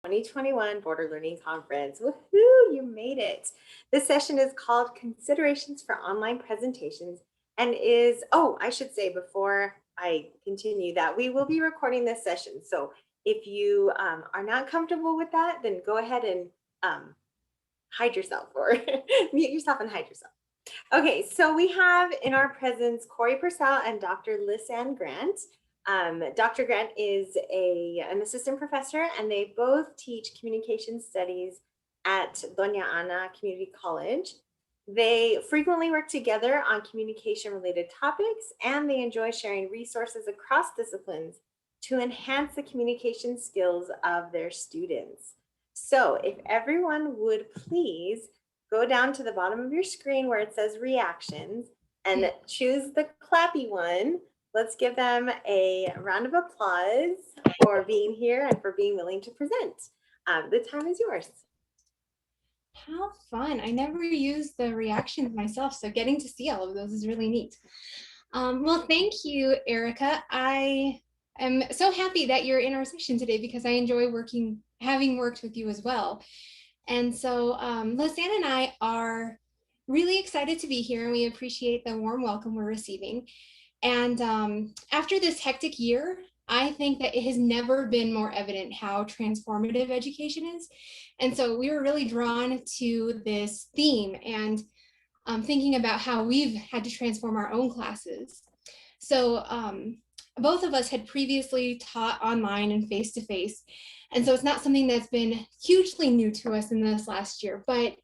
2021 Border Learning Conference. Woohoo, you made it. This session is called Considerations for Online Presentations and I should say before I continue that we will be recording this session. So if you are not comfortable with that, then go ahead and hide yourself or mute yourself and hide yourself. Okay, so we have in our presence Corey Purcell and Dr. Lisanne Grant. Dr. Grant is an assistant professor, and they both teach communication studies at Doña Ana Community College. They frequently work together on communication-related topics, and they enjoy sharing resources across disciplines to enhance the communication skills of their students. So if everyone would please go down to the bottom of your screen where it says reactions and choose the clappy one. Let's give them a round of applause for being here and for being willing to present. The time is yours. How fun. I never used the reactions myself, so getting to see all of those is really neat. Well, thank you, Erica. I am so happy that you're in our session today because I enjoy having worked with you as well. And so Lisanne and I are really excited to be here, and we appreciate the warm welcome we're receiving. And after this hectic year, I think that it has never been more evident how transformative education is. And so we were really drawn to this theme and thinking about how we've had to transform our own classes. So both of us had previously taught online and face-to-face. And so it's not something that's been hugely new to us in this last year, but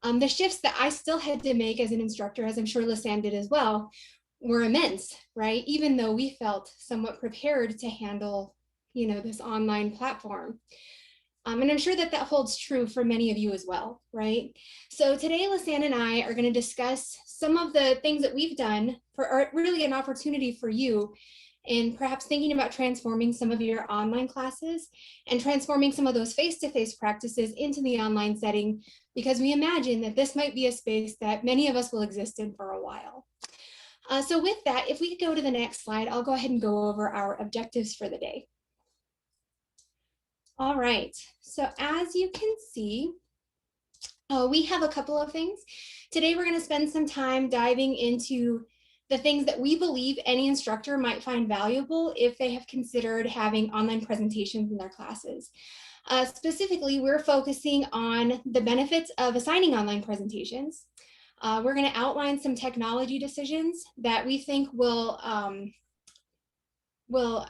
the shifts that I still had to make as an instructor, as I'm sure Lisanne did as well, were immense, right? Even though we felt somewhat prepared to handle, this online platform. And I'm sure that holds true for many of you as well, right? So today, Lisanne and I are going to discuss some of the things that we've done or really an opportunity for you in perhaps thinking about transforming some of your online classes and transforming some of those face-to-face practices into the online setting, because we imagine that this might be a space that many of us will exist in for a while. So with that, if we could go to the next slide, I'll go ahead and go over our objectives for the day. All right, so as you can see, we have a couple of things. Today, we're going to spend some time diving into the things that we believe any instructor might find valuable if they have considered having online presentations in their classes. Specifically, we're focusing on the benefits of assigning online presentations. We're going to outline some technology decisions that we think will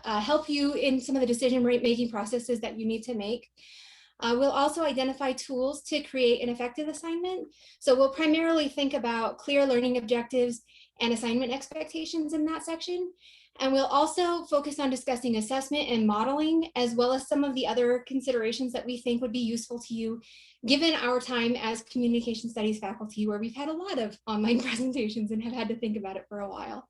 help you in some of the decision-making processes that you need to make. We'll also identify tools to create an effective assignment. So we'll primarily think about clear learning objectives and assignment expectations in that section. And we'll also focus on discussing assessment and modeling, as well as some of the other considerations that we think would be useful to you, given our time as communication studies faculty, where we've had a lot of online presentations and have had to think about it for a while.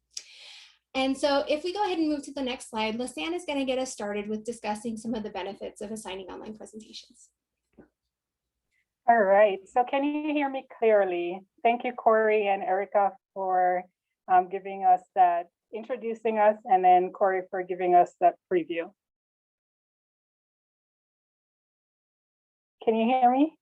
And so if we go ahead and move to the next slide, Lisanne is going to get us started with discussing some of the benefits of assigning online presentations. All right, so can you hear me clearly? Thank you, Corey and Erica, for giving us that, introducing us, and then Corey for giving us that preview. Can you hear me?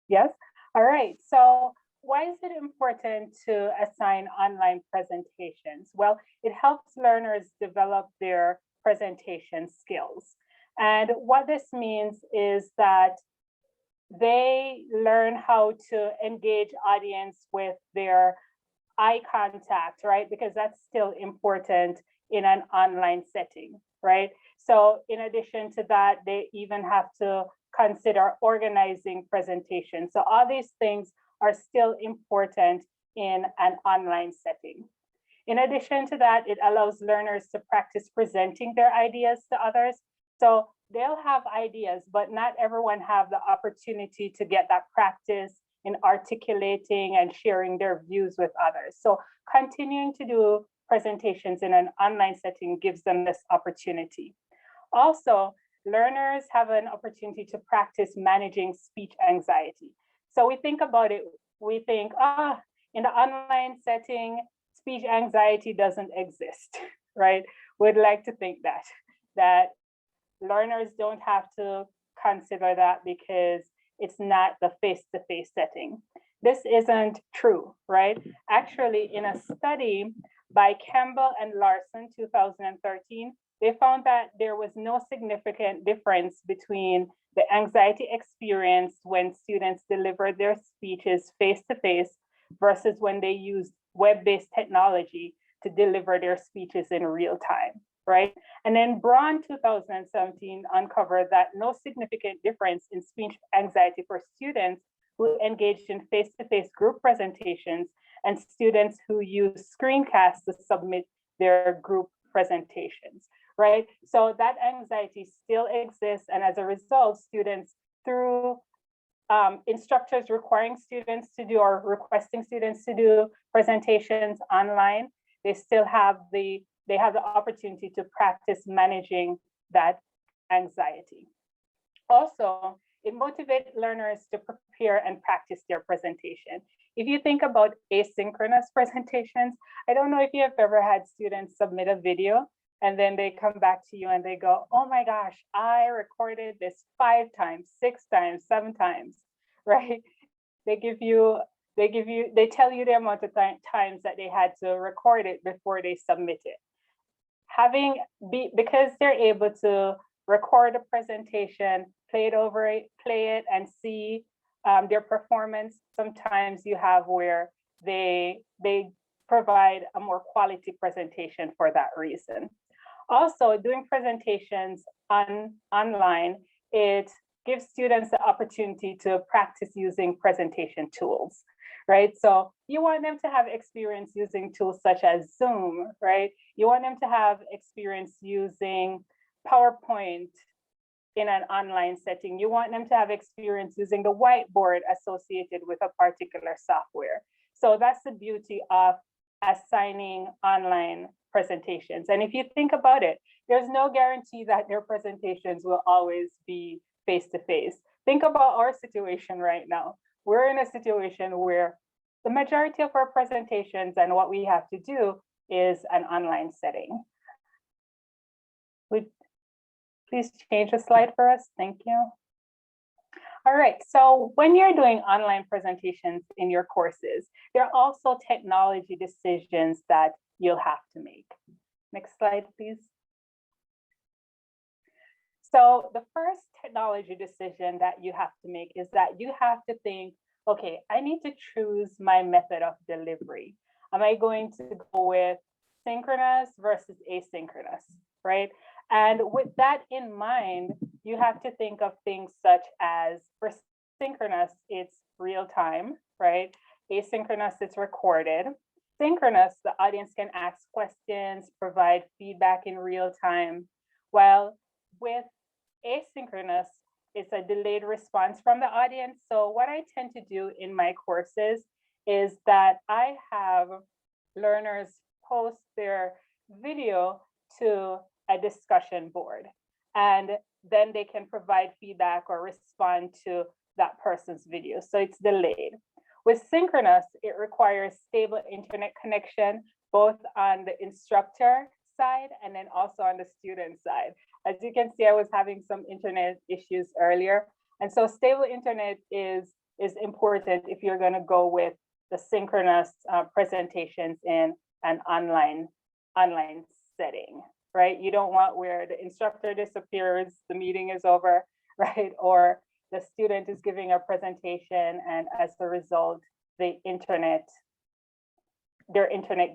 Yes? All right, so why is it important to assign online presentations? Well, it helps learners develop their presentation skills. And what this means is that they learn how to engage audience with their eye contact, right? Because that's still important in an online setting, right? So in addition to that, they even have to consider organizing presentations. So all these things are still important in an online setting. In addition to that, it allows learners to practice presenting their ideas to others. So they'll have ideas, but not everyone have the opportunity to get that practice in articulating and sharing their views with others. So continuing to do presentations in an online setting gives them this opportunity. Also, learners have an opportunity to practice managing speech anxiety. So we think about it, we think, in the online setting, speech anxiety doesn't exist, right? We'd like to think that learners don't have to consider that because it's not the face-to-face setting. This isn't true, right? Actually, in a study by Campbell and Larson, 2013, they found that there was no significant difference between the anxiety experience when students delivered their speeches face-to-face versus when they used web-based technology to deliver their speeches in real time, right? And then Braun 2017 uncovered that no significant difference in speech anxiety for students who engaged in face-to-face group presentations and students who use screencasts to submit their group presentations, right? So that anxiety still exists, and as a result, students through instructors requiring students to do or requesting students to do presentations online, they still have the opportunity to practice managing that anxiety. Also, it motivates learners to prepare and practice their presentation. If you think about asynchronous presentations, I don't know if you have ever had students submit a video and then they come back to you and they go, oh my gosh, I recorded this 5 times, 6 times, 7 times, right? They tell you the amount of times that they had to record it before they submit it. Because they're able to record a presentation, play it and see their performance. Sometimes you have where they provide a more quality presentation for that reason. Also, doing presentations online, it gives students the opportunity to practice using presentation tools, right? So you want them to have experience using tools such as Zoom, right? You want them to have experience using PowerPoint in an online setting. You want them to have experience using the whiteboard associated with a particular software. So that's the beauty of assigning online presentations. And if you think about it, there's no guarantee that their presentations will always be face-to-face. Think about our situation right now. We're in a situation where the majority of our presentations and what we have to do is an online setting. Please change the slide for us. Thank you. All right, so when you're doing online presentations in your courses, there are also technology decisions that you'll have to make. Next slide, please. So the first technology decision that you have to make is that you have to think, okay, I need to choose my method of delivery. Am I going to go with synchronous versus asynchronous, right? And with that in mind, you have to think of things such as, for synchronous, it's real time, right? Asynchronous, it's recorded. Synchronous, the audience can ask questions, provide feedback in real time. While with asynchronous, it's a delayed response from the audience. So what I tend to do in my courses is that I have learners post their video to a discussion board, and then they can provide feedback or respond to that person's video. So it's delayed. With synchronous, it requires stable internet connection, both on the instructor side and then also on the student side. As you can see, I was having some internet issues earlier. And so stable internet is important if you're going to go with the synchronous presentations in an online setting, right? You don't want where the instructor disappears, the meeting is over, right? Or the student is giving a presentation and as a result, their internet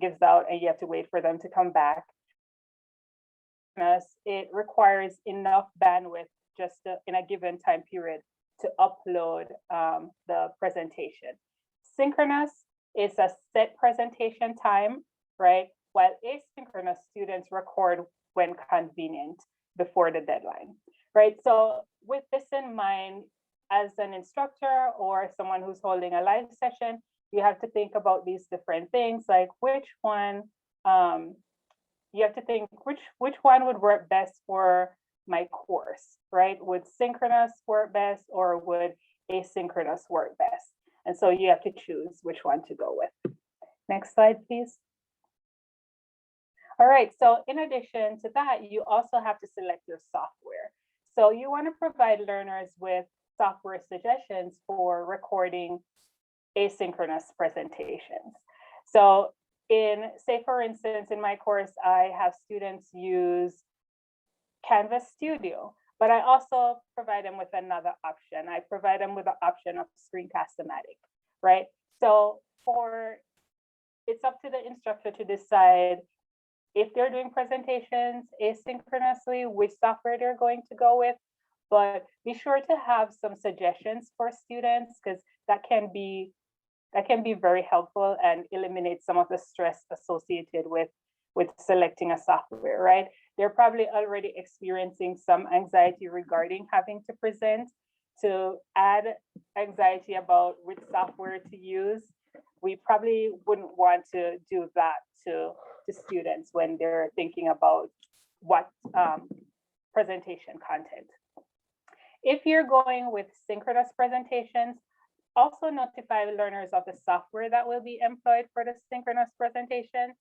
gives out and you have to wait for them to come back. It requires enough bandwidth just in a given time period to upload the presentation. Synchronous is a set presentation time, right? While asynchronous, students record when convenient before the deadline, right? So with this in mind, as an instructor or someone who's holding a live session, you have to think about these different things, like which one, you have to think which one would work best for my course, right? Would synchronous work best or would asynchronous work best? And so you have to choose which one to go with. Next slide, please. All right, so in addition to that, you also have to select your software. So you want to provide learners with software suggestions for recording asynchronous presentations. So say for instance, in my course, I have students use Canvas Studio, but I also provide them with another option. I provide them with the option of Screencast-O-Matic, right? So it's up to the instructor to decide if they're doing presentations asynchronously, which software they're going to go with, but be sure to have some suggestions for students, because that can be very helpful and eliminate some of the stress associated with selecting a software, right? They're probably already experiencing some anxiety regarding having to present. To add anxiety about which software to use, we probably wouldn't want to do that to students when they're thinking about what presentation content. If you're going with synchronous presentations, also notify learners of the software that will be employed for the synchronous presentation.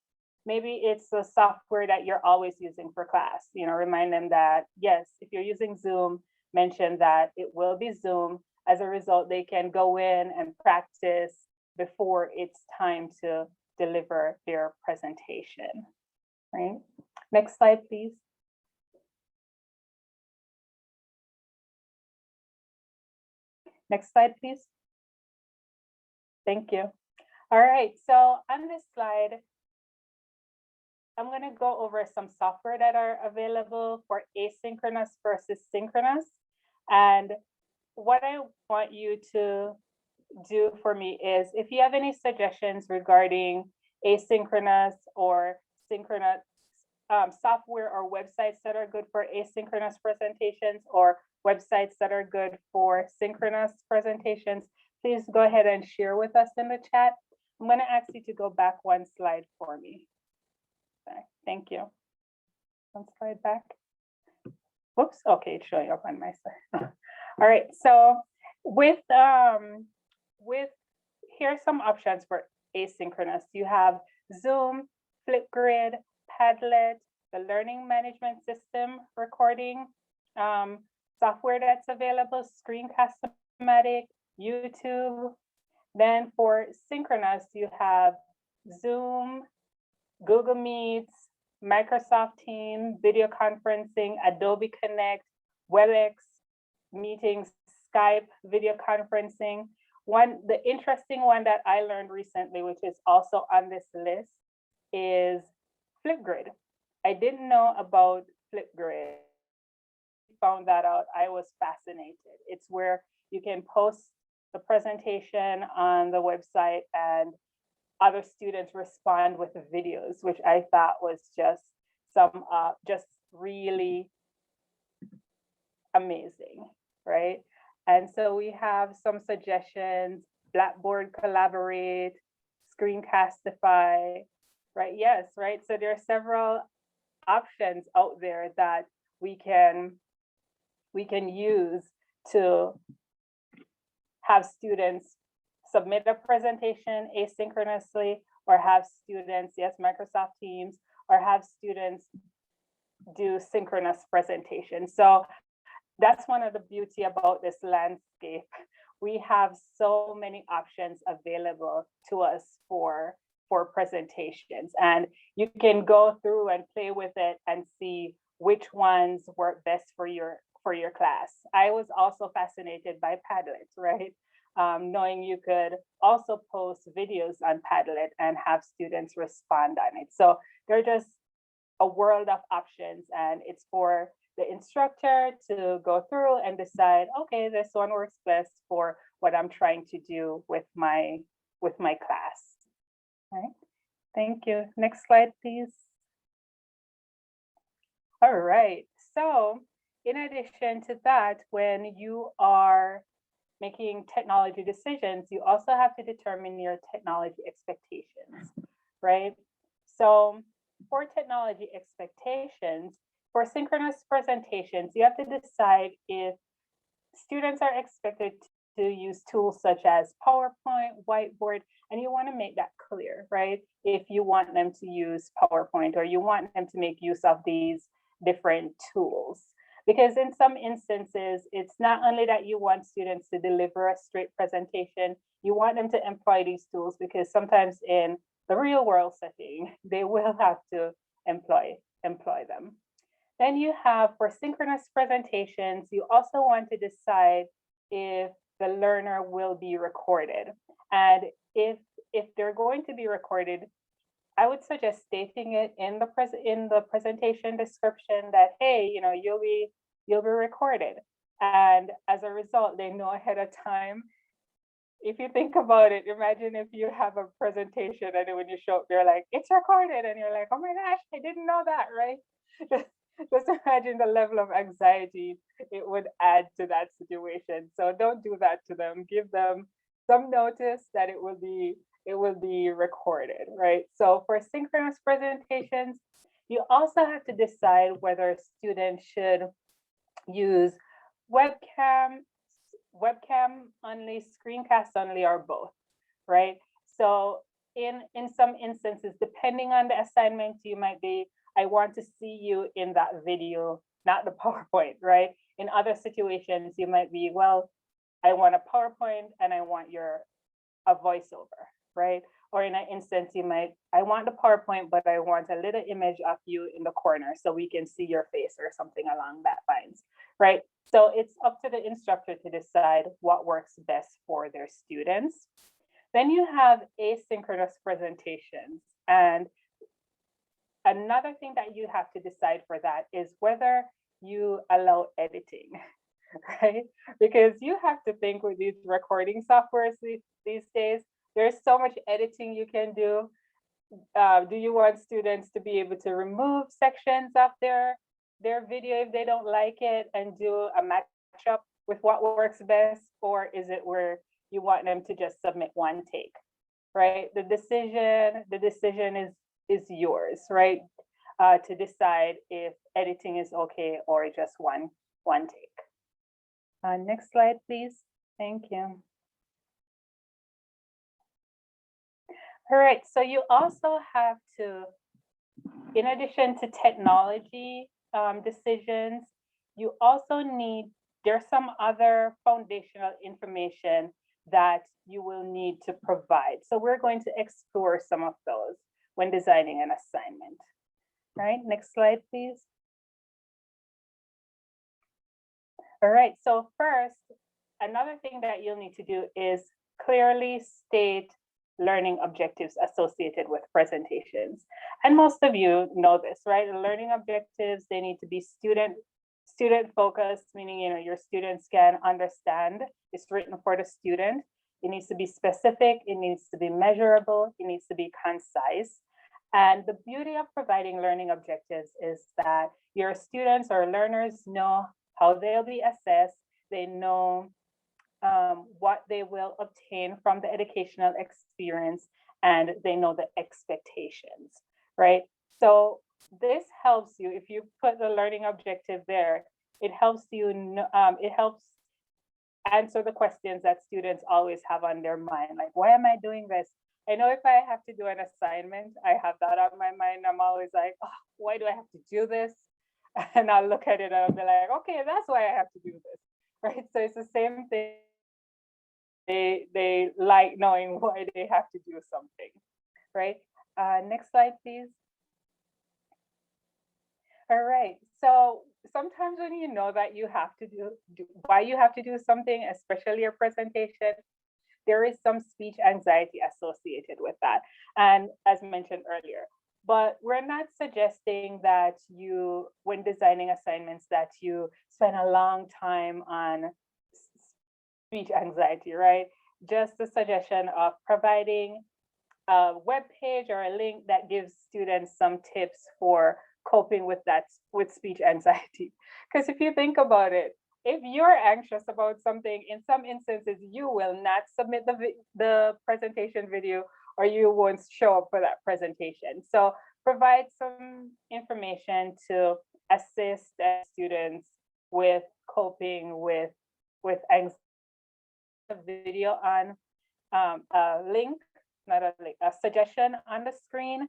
Maybe it's the software that you're always using for class. Remind them that, yes, if you're using Zoom, mention that it will be Zoom. As a result, they can go in and practice before it's time to deliver their presentation, right? Next slide, please. Next slide, please. Thank you. All right, so on this slide, I'm going to go over some software that are available for asynchronous versus synchronous. And what I want you to do for me is, if you have any suggestions regarding asynchronous or synchronous software or websites that are good for asynchronous presentations, or websites that are good for synchronous presentations, please go ahead and share with us in the chat. I'm going to ask you to go back one slide for me. Okay, thank you. One slide back. Whoops, okay, it's showing up on my side. All right, so with here's some options for asynchronous. You have Zoom, Flipgrid, Padlet, the learning management system recording software that's available, Screencast-O-Matic, YouTube. Then for synchronous, you have Zoom, Google Meets, Microsoft Teams, video conferencing, Adobe Connect, WebEx, meetings, Skype, video conferencing. The interesting one that I learned recently, which is also on this list, is Flipgrid. I didn't know about Flipgrid. Found that out. I was fascinated. It's where you can post the presentation on the website and other students respond with the videos, which I thought was just really amazing, right? And so we have some suggestions: Blackboard Collaborate, Screencastify, right? Yes, right. So there are several options out there that we can use to have students submit a presentation asynchronously, or have students, yes, Microsoft Teams, or have students do synchronous presentations. So that's one of the beauty about this landscape. We have so many options available to us for presentations, and you can go through and play with it and see which ones work best for your class. I was also fascinated by Padlet, right? Knowing you could also post videos on Padlet and have students respond on it. So they're just a world of options, and it's for the instructor to go through and decide, okay, this one works best for what I'm trying to do with my class. All right, thank you. Next slide, please. All right, so in addition to that, when you are making technology decisions, you also have to determine your technology expectations, right? So for technology expectations, for synchronous presentations, you have to decide if students are expected to use tools such as PowerPoint, whiteboard, and you want to make that clear, right? If you want them to use PowerPoint or you want them to make use of these different tools. Because in some instances, it's not only that you want students to deliver a straight presentation, you want them to employ these tools because sometimes in the real world setting, they will have to employ them. Then you have for synchronous presentations, you also want to decide if the learner will be recorded. And if they're going to be recorded, I would suggest stating it in the presentation description that, hey, you'll be recorded. And as a result, they know ahead of time. If you think about it, imagine if you have a presentation and then when you show up, they're like, it's recorded. And you're like, oh my gosh, I didn't know that, right? Just imagine the level of anxiety it would add to that situation. So don't do that to them. Give them some notice that it will be recorded, right? So for synchronous presentations, you also have to decide whether students should use webcam only, screencast only, or both, right? So in some instances, depending on the assignment, you might be, I want to see you in that video, not the PowerPoint, right? In other situations, you might be, well, I want a PowerPoint and I want a voiceover, right? Or in an instance, I want the PowerPoint, but I want a little image of you in the corner so we can see your face or something along that lines, right? So it's up to the instructor to decide what works best for their students. Then you have asynchronous presentations. And another thing that you have to decide for that is whether you allow editing, right? Because you have to think with these recording softwares these days, there's so much editing you can do. Do you want students to be able to remove sections of their video if they don't like it and do a matchup with what works best? Or is it where you want them to just submit one take, right? The decision is yours, right? To decide if editing is okay or just one take. Next slide, please. Thank you. All right, so you also have to, in addition to technology decisions, you also there's some other foundational information that you will need to provide. So we're going to explore some of those when designing an assignment. All right, next slide, please. All right, so first, another thing that you'll need to do is clearly state learning objectives associated with presentations. And most of you know this, right? The learning objectives, they need to be student focused, meaning your students can understand. It's written for the student. It needs to be specific, it needs to be measurable, it needs to be concise. And the beauty of providing learning objectives is that your students or learners know how they'll be assessed, they know what they will obtain from the educational experience, and they know the expectations, right? So this helps you, if you put the learning objective there, it helps you, it helps answer the questions that students always have on their mind, like, why am I doing this? I know if I have to do an assignment, I have that on my mind. I'm always like, oh, why do I have to do this? And I'll look at it and I'll be like, okay, that's why I have to do this, right? So it's the same thing. They like knowing why they have to do something, right? Next slide, please. All right, so sometimes when you know that you have to do why you have to do something, especially a presentation, there is some speech anxiety associated with that. And as mentioned earlier, but we're not suggesting that you, when designing assignments, that you spend a long time on speech anxiety, right? Just a suggestion of providing a web page or a link that gives students some tips for coping with speech anxiety. Because if you think about it, if you're anxious about something, in some instances, you will not submit the presentation video or you won't show up for that presentation. So provide some information to assist students with coping with anxiety a video on a link, not a link, a suggestion on the screen.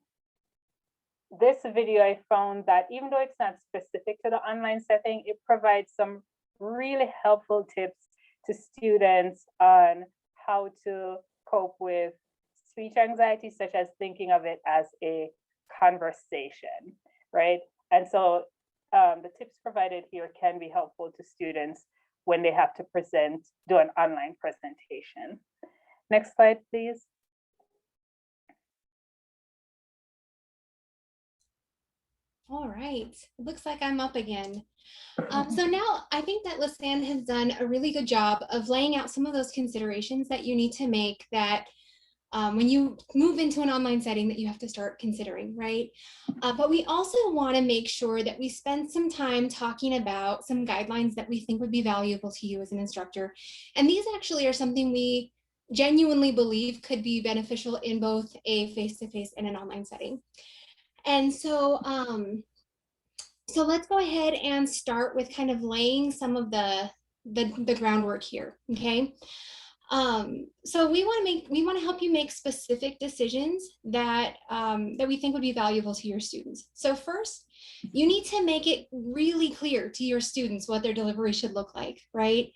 This video, I found that even though it's not specific to the online setting, it provides some really helpful tips to students on how to cope with speech anxiety, such as thinking of it as a conversation, right? And so the tips provided here can be helpful to students when they have to do an online presentation. Next slide, please. All right, it looks like I'm up again. So now I think that Lisanne has done a really good job of laying out some of those considerations that you need to make that when you move into an online setting that you have to start considering, right? But we also want to make sure that we spend some time talking about some guidelines that we think would be valuable to you as an instructor. And these actually are something we genuinely believe could be beneficial in both a face-to-face and an online setting. And so, so let's go ahead and start with kind of laying some of the groundwork here, okay? So we want to help you make specific decisions that that we think would be valuable to your students. So first, you need to make it really clear to your students what their delivery should look like, right?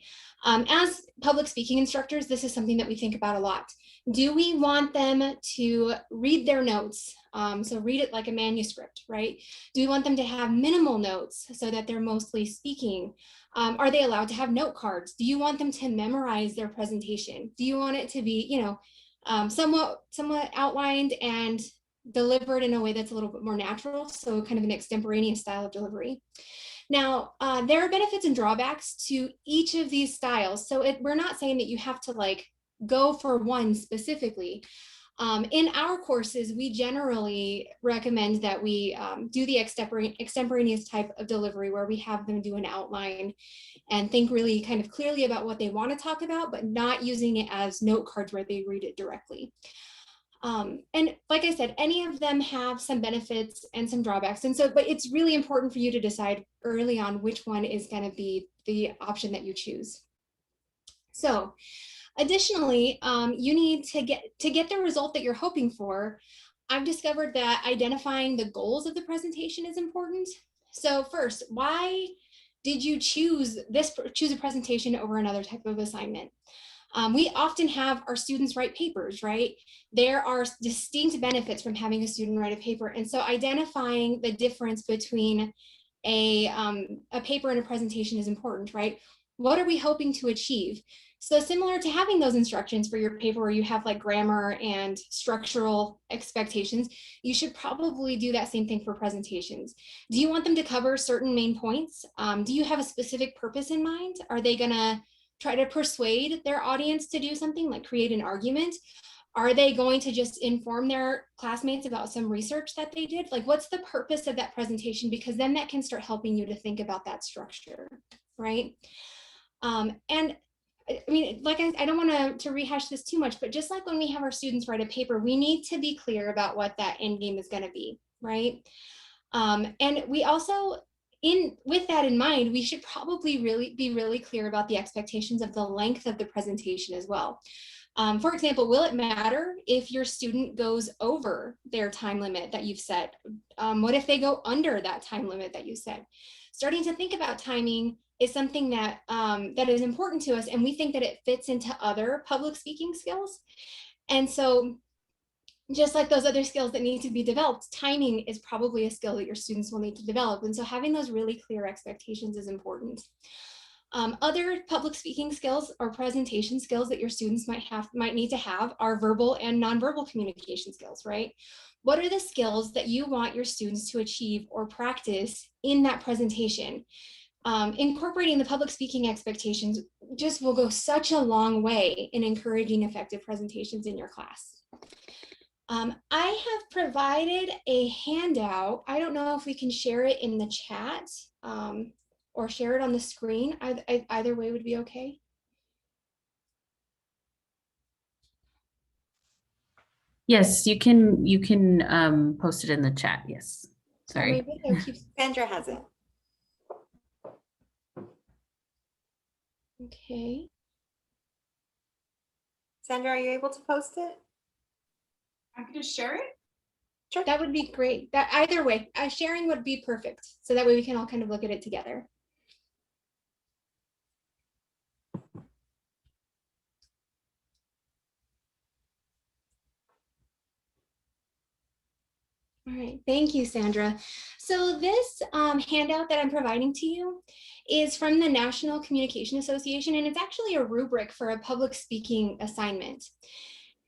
As public speaking instructors, this is something that we think about a lot. Do we want them to read their notes? So read it like a manuscript, right? Do we want them to have minimal notes so that they're mostly speaking? Are they allowed to have note cards? Do you want them to memorize their presentation? Do you want it to be, you know, somewhat outlined and delivered in a way that's a little bit more natural? So kind of an extemporaneous style of delivery. Now, there are benefits and drawbacks to each of these styles. So we're not saying that you have to like go for one specifically. In our courses, we generally recommend that we do the extemporaneous type of delivery where we have them do an outline and think really kind of clearly about what they want to talk about, but not using it as note cards where they read it directly. And like I said, any of them have some benefits and some drawbacks. And so, but it's really important for you to decide early on which one is going to be the option that you choose. So additionally, you need to get the result that you're hoping for. I've discovered that identifying the goals of the presentation is important. So first, why did you choose a presentation over another type of assignment? We often have our students write papers, right? There are distinct benefits from having a student write a paper. And so identifying the difference between a paper and a presentation is important, right? What are we hoping to achieve? So similar to having those instructions for your paper where you have like grammar and structural expectations, you should probably do that same thing for presentations. Do you want them to cover certain main points? Do you have a specific purpose in mind? Are they gonna try to persuade their audience to do something like create an argument? Are they going to just inform their classmates about some research that they did? Like, what's the purpose of that presentation? Because then that can start helping you to think about that structure, right? And I mean, like I don't want to rehash this too much, but just like when we have our students write a paper, we need to be clear about what that end game is going to be, right? And we also, with that in mind, we should probably be really clear about the expectations of the length of the presentation as well. For example, will it matter if your student goes over their time limit that you've set? What if they go under that time limit that you set? Starting to think about timing is something that that is important to us, and we think that it fits into other public speaking skills. And so just like those other skills that need to be developed, timing is probably a skill that your students will need to develop. And so having those really clear expectations is important. Other public speaking skills or presentation skills that your students might need to have are verbal and nonverbal communication skills, right? What are the skills that you want your students to achieve or practice in that presentation? Incorporating the public speaking expectations just will go such a long way in encouraging effective presentations in your class. I have provided a handout. I don't know if we can share it in the chat or share it on the screen. Either way would be okay. Yes, you can post it in the chat. Yes. Sorry. Sandra has it. Okay. Sandra, are you able to post it? I can just share it. Sure. That would be great. That either way, sharing would be perfect. So that way we can all kind of look at it together. All right, thank you, Sandra. So this handout that I'm providing to you is from the National Communication Association, and it's actually a rubric for a public speaking assignment.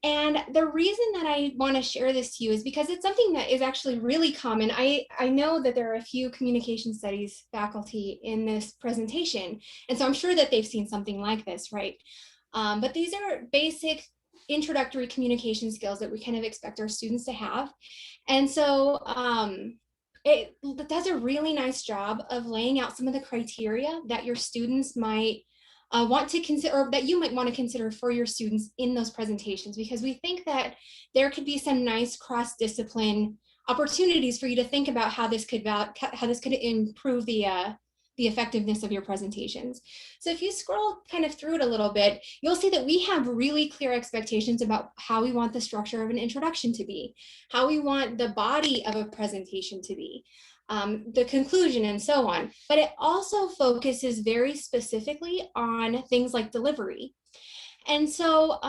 And the reason that I want to share this to you is because it's something that is actually really common. I know that there are a few communication studies faculty in this presentation, and so I'm sure that they've seen something like this, right? But these are basic introductory communication skills that we kind of expect our students to have. And so it does a really nice job of laying out some of the criteria that your students might want to consider, or that you might want to consider for your students in those presentations, because we think that there could be some nice cross-discipline opportunities for you to think about how this could improve the effectiveness of your presentations. So if you scroll kind of through it a little bit, you'll see that we have really clear expectations about how we want the structure of an introduction to be, how we want the body of a presentation to be, the conclusion, and so on. But it also focuses very specifically on things like delivery. And so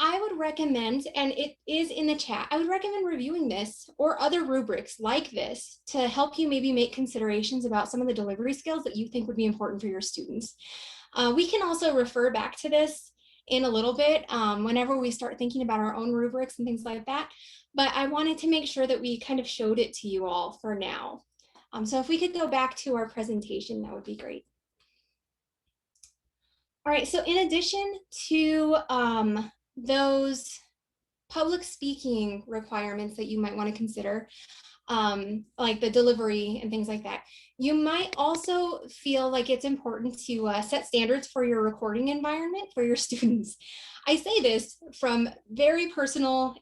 I would recommend, and it is in the chat, I would recommend reviewing this or other rubrics like this to help you maybe make considerations about some of the delivery skills that you think would be important for your students. We can also refer back to this in a little bit whenever we start thinking about our own rubrics and things like that. But I wanted to make sure that we kind of showed it to you all for now. So if we could go back to our presentation, that would be great. All right, so in addition to those public speaking requirements that you might want to consider, like the delivery and things like that, you might also feel like it's important to set standards for your recording environment for your students. I say this from very personal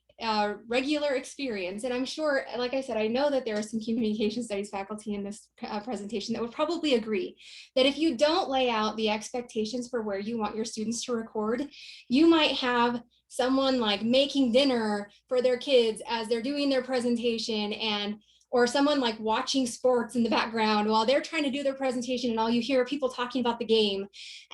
regular experience, and I'm sure, like I said, I know that there are some communication studies faculty in this presentation that would probably agree that if you don't lay out the expectations for where you want your students to record, you might have someone like making dinner for their kids as they're doing their presentation, or someone like watching sports in the background while they're trying to do their presentation, and all you hear are people talking about the game.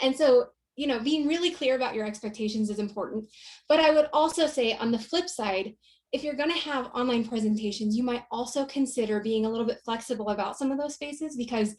And so, you know, being really clear about your expectations is important. But I would also say, on the flip side, if you're going to have online presentations, you might also consider being a little bit flexible about some of those spaces, because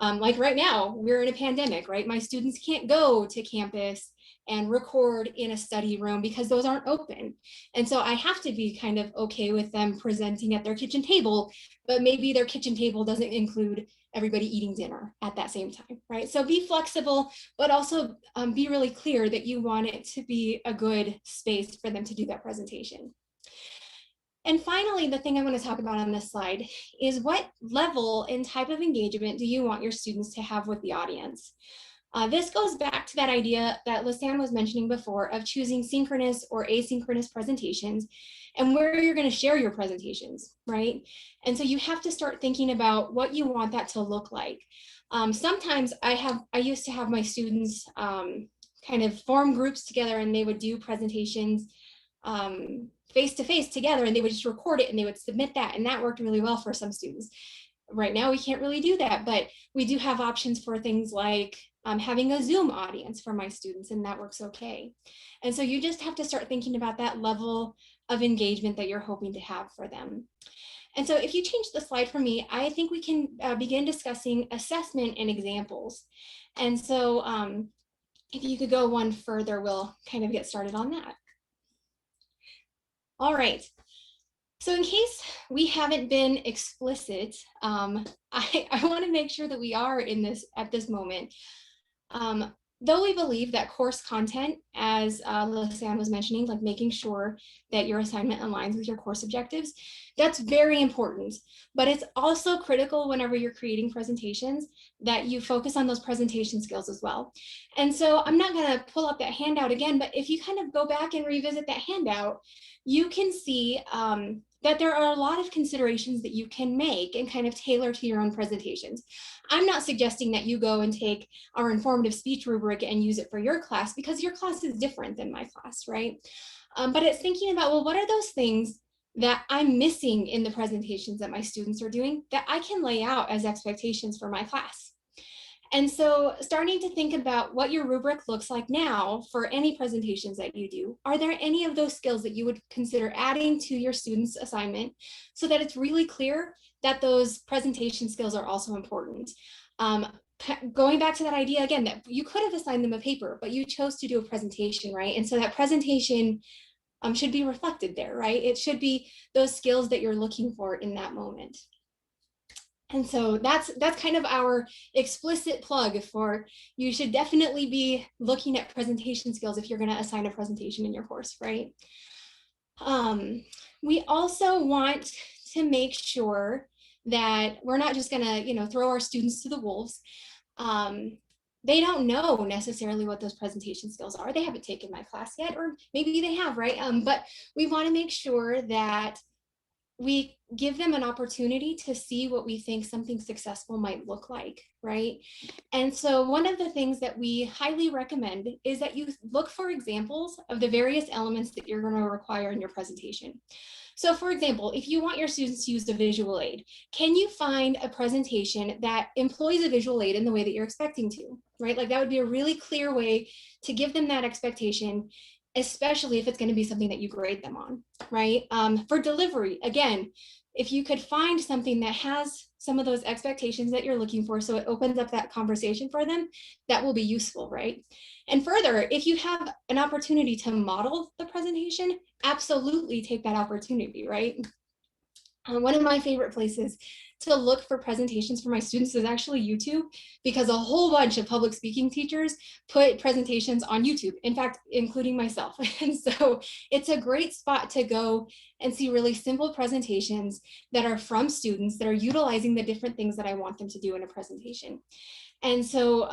like right now, we're in a pandemic, right? My students can't go to campus and record in a study room because those aren't open. And so I have to be kind of okay with them presenting at their kitchen table, but maybe their kitchen table doesn't include everybody eating dinner at that same time, right? So be flexible, but also be really clear that you want it to be a good space for them to do that presentation. And finally, the thing I want to talk about on this slide is what level and type of engagement do you want your students to have with the audience? This goes back to that idea that Lisanne was mentioning before of choosing synchronous or asynchronous presentations and where you're going to share your presentations, right? And so you have to start thinking about what you want that to look like. Sometimes I used to have my students kind of form groups together, and they would do presentations face-to-face together, and they would just record it and they would submit that, and that worked really well for some students. Right now we can't really do that, but we do have options for things like having a Zoom audience for my students, and that works okay. And so you just have to start thinking about that level of engagement that you're hoping to have for them. And so if you change the slide for me, I think we can begin discussing assessment and examples. And so if you could go one further, we'll kind of get started on that. All right. So in case we haven't been explicit, I want to make sure that we are in this at this moment. Though we believe that course content, as Lisanne was mentioning, like making sure that your assignment aligns with your course objectives, that's very important. But it's also critical whenever you're creating presentations that you focus on those presentation skills as well. And so I'm not going to pull up that handout again, but if you kind of go back and revisit that handout, you can see that there are a lot of considerations that you can make and kind of tailor to your own presentations. I'm not suggesting that you go and take our informative speech rubric and use it for your class, because your class is different than my class, right? But it's thinking about, well, what are those things that I'm missing in the presentations that my students are doing that I can lay out as expectations for my class? And so starting to think about what your rubric looks like now for any presentations that you do. Are there any of those skills that you would consider adding to your students' assignment so that it's really clear that those presentation skills are also important? Going back to that idea again, that you could have assigned them a paper, but you chose to do a presentation, right? And so that presentation should be reflected there, right? It should be those skills that you're looking for in that moment. And so that's kind of our explicit plug for, you should definitely be looking at presentation skills if you're going to assign a presentation in your course, right? We also want to make sure that we're not just going to, throw our students to the wolves. They don't know necessarily what those presentation skills are. They haven't taken my class yet, or maybe they have, right? But we want to make sure that we give them an opportunity to see what we think something successful might look like, right? And so one of the things that we highly recommend is that you look for examples of the various elements that you're going to require in your presentation. So for example, if you want your students to use a visual aid, can you find a presentation that employs a visual aid in the way that you're expecting to, right? Like that would be a really clear way to give them that expectation, especially if it's going to be something that you grade them on, right? For delivery, again, if you could find something that has some of those expectations that you're looking for, so it opens up that conversation for them, that will be useful, right? And further, if you have an opportunity to model the presentation, absolutely take that opportunity, right? One of my favorite places to look for presentations for my students is actually YouTube, because a whole bunch of public speaking teachers put presentations on YouTube, in fact, including myself. And so it's a great spot to go and see really simple presentations that are from students that are utilizing the different things that I want them to do in a presentation. And so,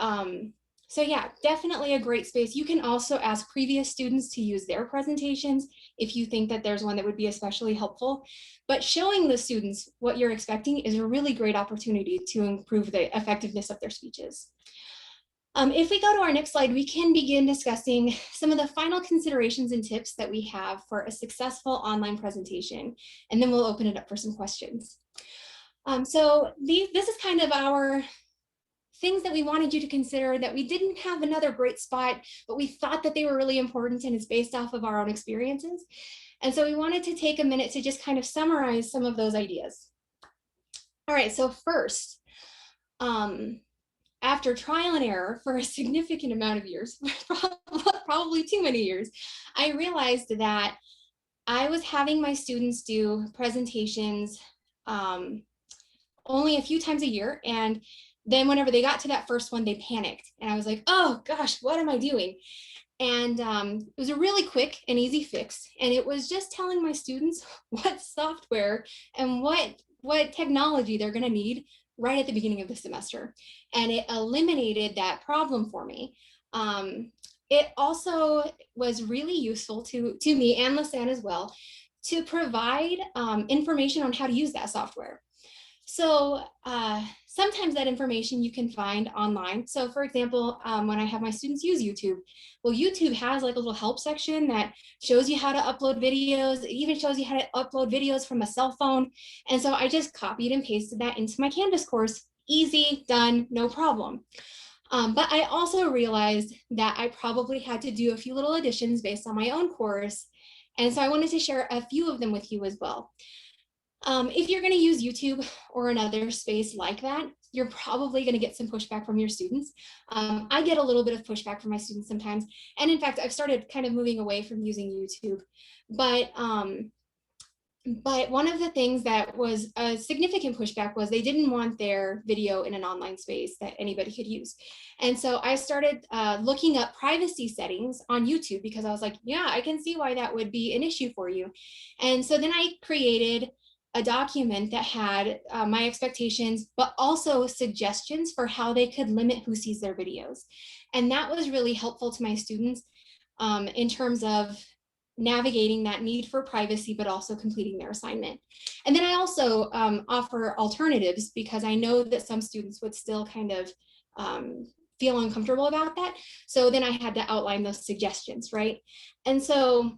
so yeah, definitely a great space. You can also ask previous students to use their presentations if you think that there's one that would be especially helpful. But showing the students what you're expecting is a really great opportunity to improve the effectiveness of their speeches. If we go to our next slide, we can begin discussing some of the final considerations and tips that we have for a successful online presentation, and then we'll open it up for some questions. So this is kind of our things that we wanted you to consider that we didn't have another great spot, but we thought that they were really important, and it's based off of our own experiences. And so we wanted to take a minute to just kind of summarize some of those ideas. All right, so first, after trial and error for a significant amount of years, probably too many years, I realized that I was having my students do presentations only a few times a year, and then whenever they got to that first one, they panicked. And I was like, oh gosh, what am I doing? And it was a really quick and easy fix. And it was just telling my students what software and what technology they're gonna need right at the beginning of the semester. And it eliminated that problem for me. It also was really useful to me and Lisanne as well to provide information on how to use that software. So sometimes that information you can find online. So for example, when I have my students use YouTube, well, YouTube has like a little help section that shows you how to upload videos. It even shows you how to upload videos from a cell phone. And so I just copied and pasted that into my Canvas course. Easy, done, no problem. But I also realized that I probably had to do a few little additions based on my own course. And so I wanted to share a few of them with you as well. If you're going to use YouTube or another space like that, you're probably going to get some pushback from your students. I get a little bit of pushback from my students sometimes. And in fact, I've started kind of moving away from using YouTube. But one of the things that was a significant pushback was they didn't want their video in an online space that anybody could use. And so I started looking up privacy settings on YouTube, because I was like, yeah, I can see why that would be an issue for you. And so then I created a document that had my expectations, but also suggestions for how they could limit who sees their videos. And that was really helpful to my students in terms of navigating that need for privacy, but also completing their assignment. And then I also offer alternatives, because I know that some students would still kind of feel uncomfortable about that. So then I had to outline those suggestions, right? And so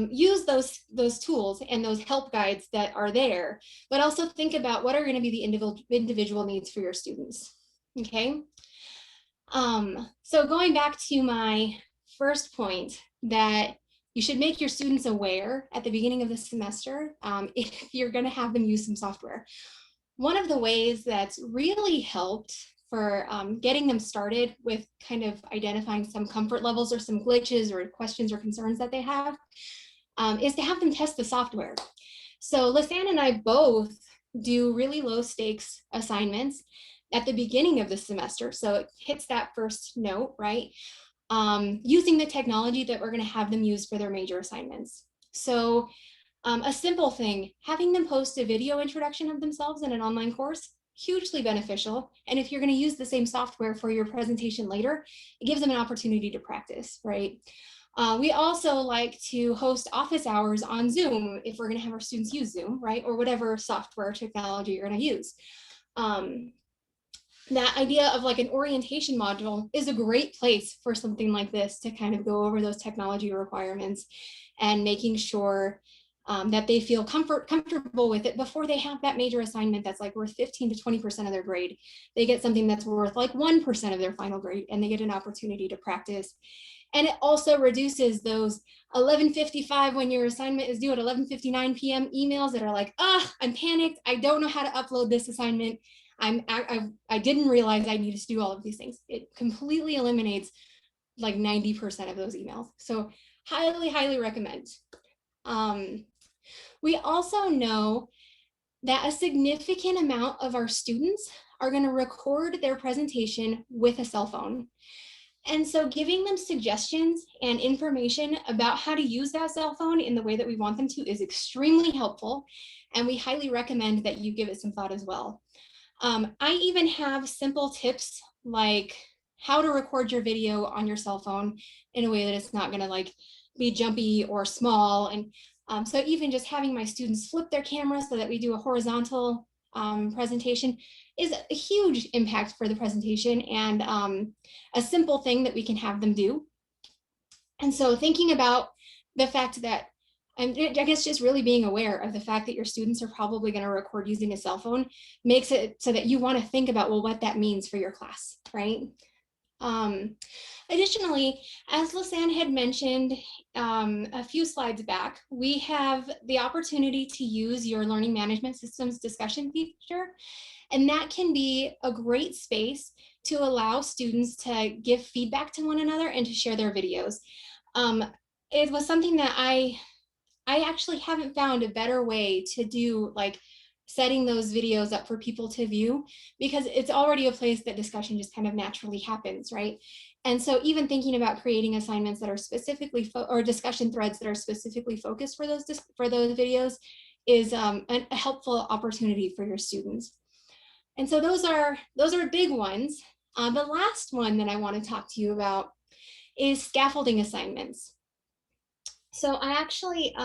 use those tools and those help guides that are there, but also think about what are going to be the individual needs for your students. Okay. So going back to my first point, that you should make your students aware at the beginning of the semester if you're going to have them use some software. One of the ways that's really helped for getting them started with kind of identifying some comfort levels or some glitches or questions or concerns that they have is to have them test the software. So Lisanne and I both do really low stakes assignments at the beginning of the semester. So it hits that first note, right? Using the technology that we're going to have them use for their major assignments. So a simple thing, having them post a video introduction of themselves in an online course, hugely beneficial. And if you're going to use the same software for your presentation later, it gives them an opportunity to practice, right? We also like to host office hours on Zoom if we're going to have our students use Zoom, right? Or whatever software technology you're going to use. That idea of like an orientation module is a great place for something like this to kind of go over those technology requirements and making sure that they feel comfortable with it before they have that major assignment that's like worth 15 to 20% of their grade. They get something that's worth like 1% of their final grade, and they get an opportunity to practice. And it also reduces those 11:55 when your assignment is due at 11:59 p.m. emails that are like, I'm panicked. I don't know how to upload this assignment. I didn't realize I needed to do all of these things. It completely eliminates like 90% of those emails. So highly, highly recommend. We also know that a significant amount of our students are going to record their presentation with a cell phone. And so giving them suggestions and information about how to use that cell phone in the way that we want them to is extremely helpful. And we highly recommend that you give it some thought as well. I even have simple tips like how to record your video on your cell phone in a way that it's not going to like be jumpy or small. And so even just having my students flip their camera so that we do a horizontal presentation is a huge impact for the presentation, and a simple thing that we can have them do. And so thinking about the fact that, I guess just really being aware of the fact that your students are probably going to record using a cell phone makes it so that you want to think about, well, what that means for your class, right? Additionally, as Lisanne had mentioned a few slides back, we have the opportunity to use your learning management systems discussion feature, and that can be a great space to allow students to give feedback to one another and to share their videos. It was something that I actually haven't found a better way to do, like setting those videos up for people to view, because it's already a place that discussion just kind of naturally happens, right? And so even thinking about creating assignments that are specifically or discussion threads that are specifically focused for those videos is a helpful opportunity for your students. And so those are big ones. The last one that I want to talk to you about is scaffolding assignments. So I actually,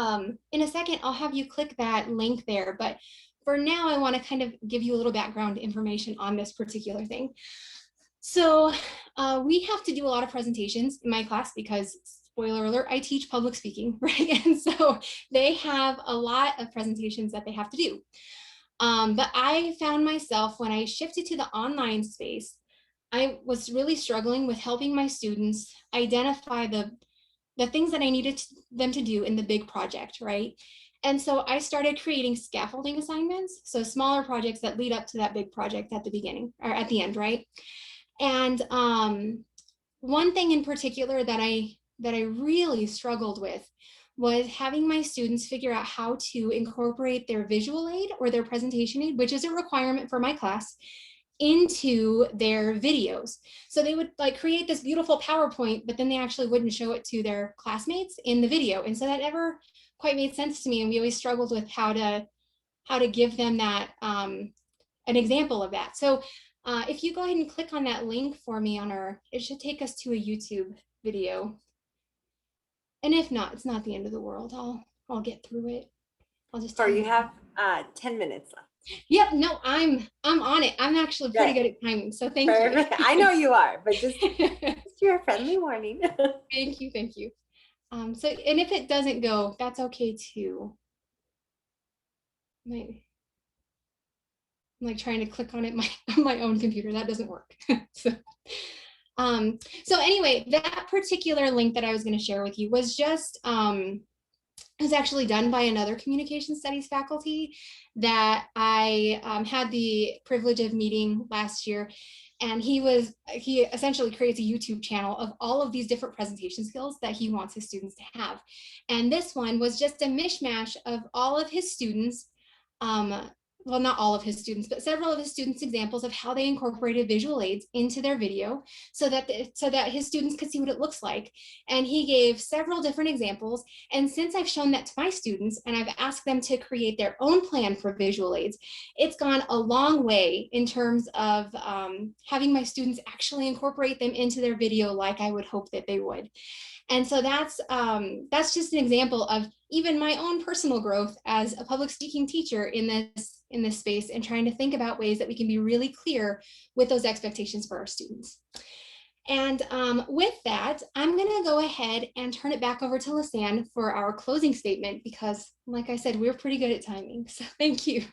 in a second, I'll have you click that link there, but for now, I want to kind of give you a little background information on this particular thing. So we have to do a lot of presentations in my class because, spoiler alert, I teach public speaking, right? And so they have a lot of presentations that they have to do. But I found myself, when I shifted to the online space, I was really struggling with helping my students identify the things that I needed them to do in the big project, right? And so I started creating scaffolding assignments, so smaller projects that lead up to that big project at the beginning or at the end, right? And one thing in particular that I really struggled with was having my students figure out how to incorporate their visual aid or their presentation aid, which is a requirement for my class, into their videos. So they would like create this beautiful PowerPoint, but then they actually wouldn't show it to their classmates in the video. And so that never quite made sense to me. And we always struggled with how to give them that, an example of that. So if you go ahead and click on that link for me on it should take us to a YouTube video. And if not, it's not the end of the world. I'll get through it. I'll just Or tell you have 10 minutes left. Yep, no, I'm on it. I'm actually pretty good at timing, so thank you. I know you are, but just your friendly warning. Thank you, thank you. So, and if it doesn't go, that's okay too. I'm like trying to click on it on my own computer. That doesn't work. So anyway, that particular link that I was going to share with you was just was actually done by another communication studies faculty that I had the privilege of meeting last year. And he essentially creates a YouTube channel of all of these different presentation skills that he wants his students to have. And this one was just a mishmash of all of his students, well, not all of his students, but several of his students' examples of how they incorporated visual aids into their video so that his students could see what it looks like. And he gave several different examples. And since I've shown that to my students and I've asked them to create their own plan for visual aids, it's gone a long way in terms of having my students actually incorporate them into their video like I would hope that they would. And so that's just an example of even my own personal growth as a public speaking teacher in this space, and trying to think about ways that we can be really clear with those expectations for our students. And with that, I'm going to go ahead and turn it back over to Lisanne for our closing statement, because like I said, we're pretty good at timing. So thank you.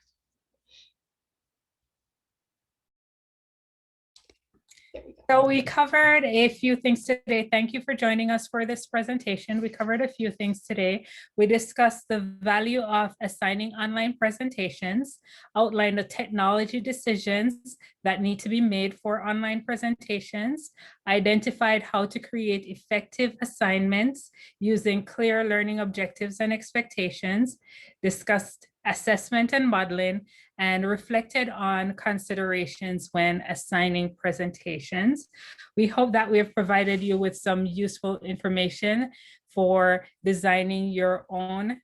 So we covered a few things today. Thank you for joining us for this presentation. We covered a few things today. We discussed the value of assigning online presentations, outlined the technology decisions that need to be made for online presentations, identified how to create effective assignments using clear learning objectives and expectations, discussed assessment and modeling, and reflected on considerations when assigning presentations. We hope that we have provided you with some useful information for designing your own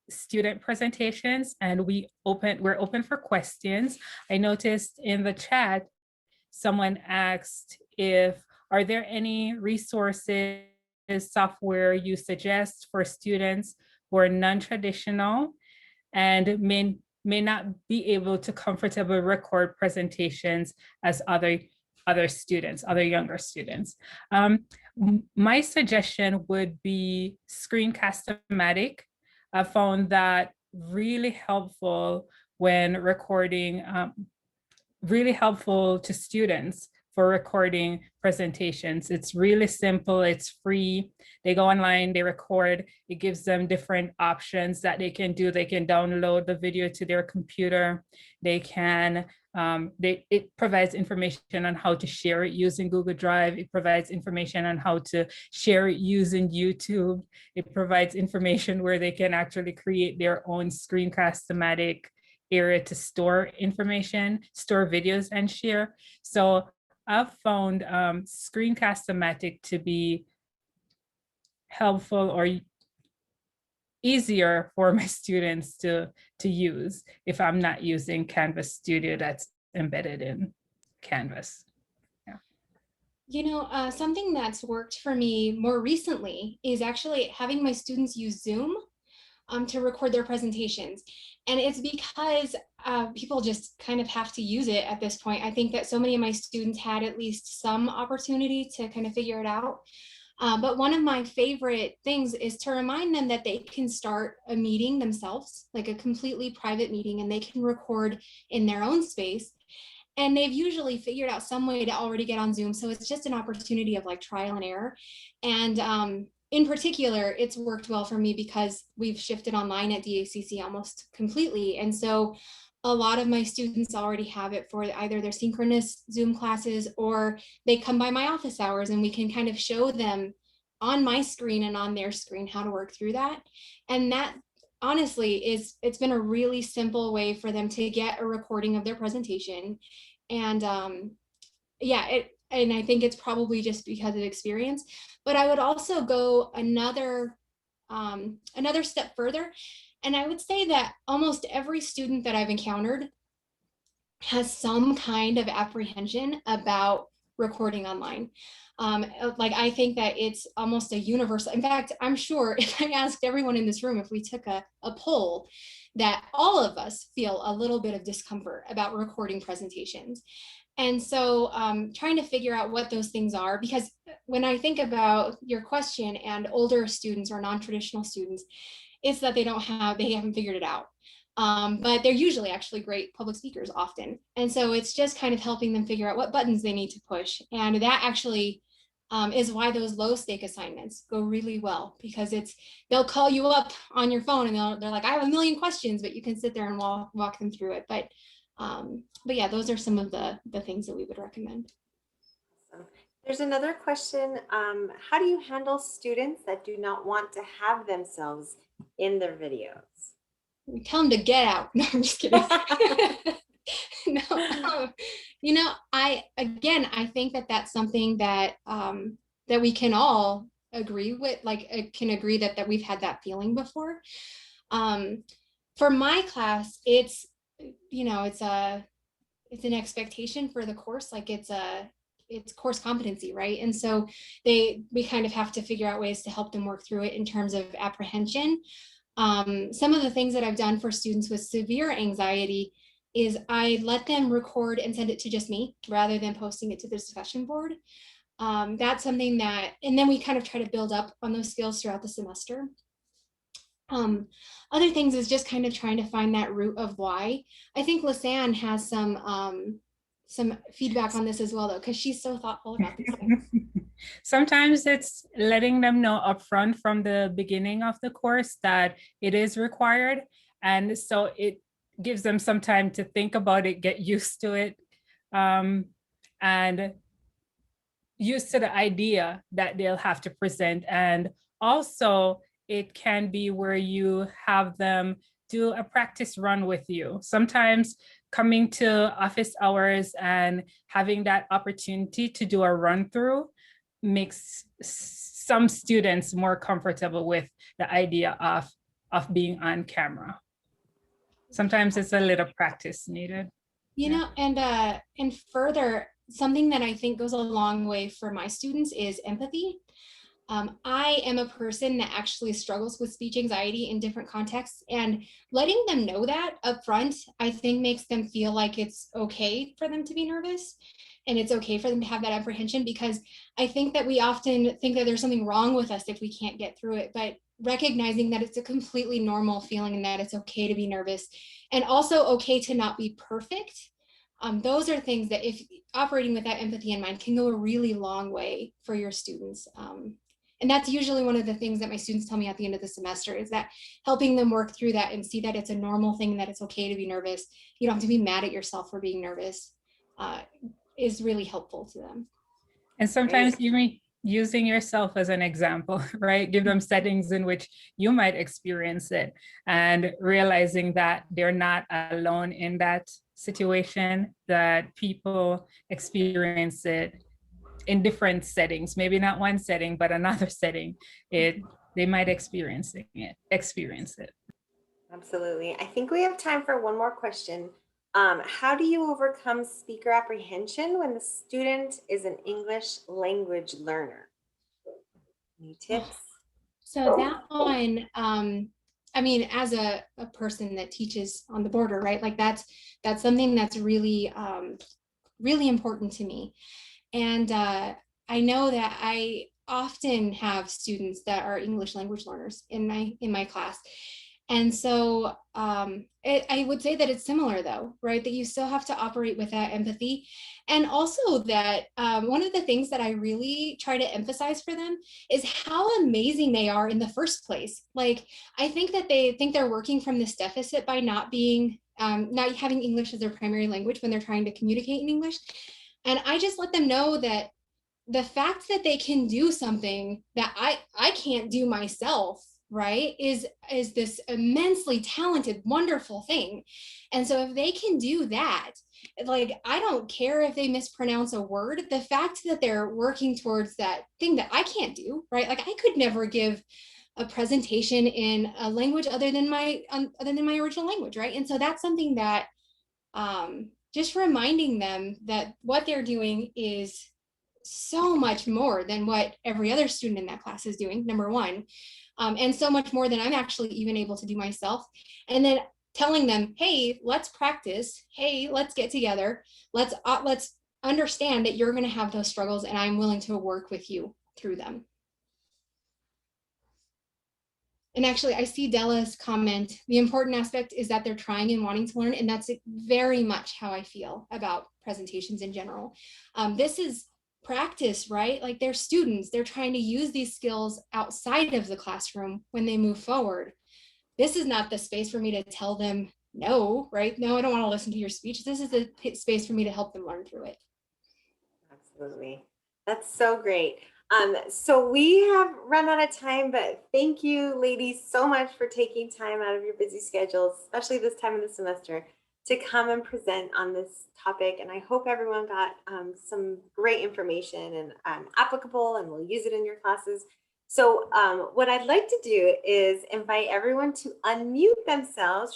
student presentations, and we're open for questions. I noticed in the chat, someone asked are there any resources, software you suggest for students who are non-traditional and may not be able to comfortably record presentations as other younger students. My suggestion would be Screencast-O-Matic. I found that really helpful when recording, really helpful to students for recording presentations. It's really simple, it's free. They go online, they record, it gives them different options that they can do. They can download the video to their computer. They can, it provides information on how to share it using Google Drive. It provides information on how to share it using YouTube. It provides information where they can actually create their own Screencast-O-Matic area to store information, store videos and share. So I've found Screencast-O-Matic to be helpful or easier for my students to use if I'm not using Canvas Studio that's embedded in Canvas. Yeah. You know, something that's worked for me more recently is actually having my students use Zoom to record their presentations. And it's because people just kind of have to use it at this point. I think that so many of my students had at least some opportunity to kind of figure it out. But one of my favorite things is to remind them that they can start a meeting themselves, like a completely private meeting, and they can record in their own space. And they've usually figured out some way to already get on Zoom. So it's just an opportunity of like trial and error. And in particular, it's worked well for me because we've shifted online at DACC almost completely. And so a lot of my students already have it for either their synchronous Zoom classes, or they come by my office hours and we can kind of show them on my screen and on their screen how to work through that. And that honestly it's been a really simple way for them to get a recording of their presentation. And yeah, and I think it's probably just because of experience, but I would also go another step further. And I would say that almost every student that I've encountered has some kind of apprehension about recording online. Like I think that it's almost a universal. In fact, I'm sure if I asked everyone in this room, if we took a poll, that all of us feel a little bit of discomfort about recording presentations. And so trying to figure out what those things are, because when I think about your question and older students or non-traditional students, it's that they haven't figured it out. But they're usually actually great public speakers often. And so it's just kind of helping them figure out what buttons they need to push. And that actually is why those low stake assignments go really well, because they'll call you up on your phone and they're like, I have a million questions, but you can sit there and walk them through it. But yeah, those are some of the things that we would recommend. There's another question. How do you handle students that do not want to have themselves in their videos? We tell them to get out. No, I'm just kidding. No, you know, I think that that's something that that we can all agree with, like can agree that we've had that feeling before. For my class, it's, you know, it's an expectation for the course, like it's course competency, right? And so we kind of have to figure out ways to help them work through it in terms of apprehension. Some of the things that I've done for students with severe anxiety is I let them record and send it to just me rather than posting it to the discussion board. That's something that, and then we kind of try to build up on those skills throughout the semester. Other things is just kind of trying to find that root of why. I think Lisanne has some feedback on this as well, though, because she's so thoughtful about these things. Sometimes it's letting them know upfront from the beginning of the course that it is required. And so it gives them some time to think about it, get used to it, and used to the idea that they'll have to present. And also it can be where you have them do a practice run with you. Sometimes coming to office hours and having that opportunity to do a run through makes some students more comfortable with the idea of being on camera. Sometimes it's a little practice needed. You know, and further, something that I think goes a long way for my students is empathy. I am a person that actually struggles with speech anxiety in different contexts, and letting them know that up front, I think makes them feel like it's okay for them to be nervous and it's okay for them to have that apprehension, because I think that we often think that there's something wrong with us if we can't get through it, but recognizing that it's a completely normal feeling and that it's okay to be nervous and also okay to not be perfect. Those are things that, if operating with that empathy in mind, can go a really long way for your students. And that's usually one of the things that my students tell me at the end of the semester, is that helping them work through that and see that it's a normal thing, that it's okay to be nervous. You don't have to be mad at yourself for being nervous, is really helpful to them. And sometimes even using yourself as an example, right? Give them settings in which you might experience it, and realizing that they're not alone in that situation, that people experience it in different settings, maybe not one setting, but another setting. They might experience it. Absolutely. I think we have time for one more question. How do you overcome speaker apprehension when the student is an English language learner? Any tips? So that one, I mean, as a person that teaches on the border, right? Like that's something that's really, really important to me. And I know that I often have students that are English language learners in my class. And so I would say that it's similar, though, right? That you still have to operate with that empathy. And also that one of the things that I really try to emphasize for them is how amazing they are in the first place. Like, I think that they think they're working from this deficit by not having English as their primary language when they're trying to communicate in English. And I just let them know that the fact that they can do something that I can't do myself, right, is this immensely talented, wonderful thing. And so if they can do that, like, I don't care if they mispronounce a word, the fact that they're working towards that thing that I can't do, right? Like, I could never give a presentation in a language other than my original language, right? And so that's something that just reminding them that what they're doing is so much more than what every other student in that class is doing, number one, and so much more than I'm actually even able to do myself. And then telling them, hey, let's practice. Hey, let's get together. Let's understand that you're going to have those struggles, and I'm willing to work with you through them. And actually, I see Della's comment. The important aspect is that they're trying and wanting to learn, and that's very much how I feel about presentations in general. This is practice, right? Like, they're students. They're trying to use these skills outside of the classroom when they move forward. This is not the space for me to tell them no, right? No, I don't want to listen to your speech. This is the space for me to help them learn through it. Absolutely. That's so great. So we have run out of time, but thank you, ladies, so much for taking time out of your busy schedules, especially this time of the semester, to come and present on this topic. And I hope everyone got some great information and applicable, and will use it in your classes. So what I'd like to do is invite everyone to unmute themselves.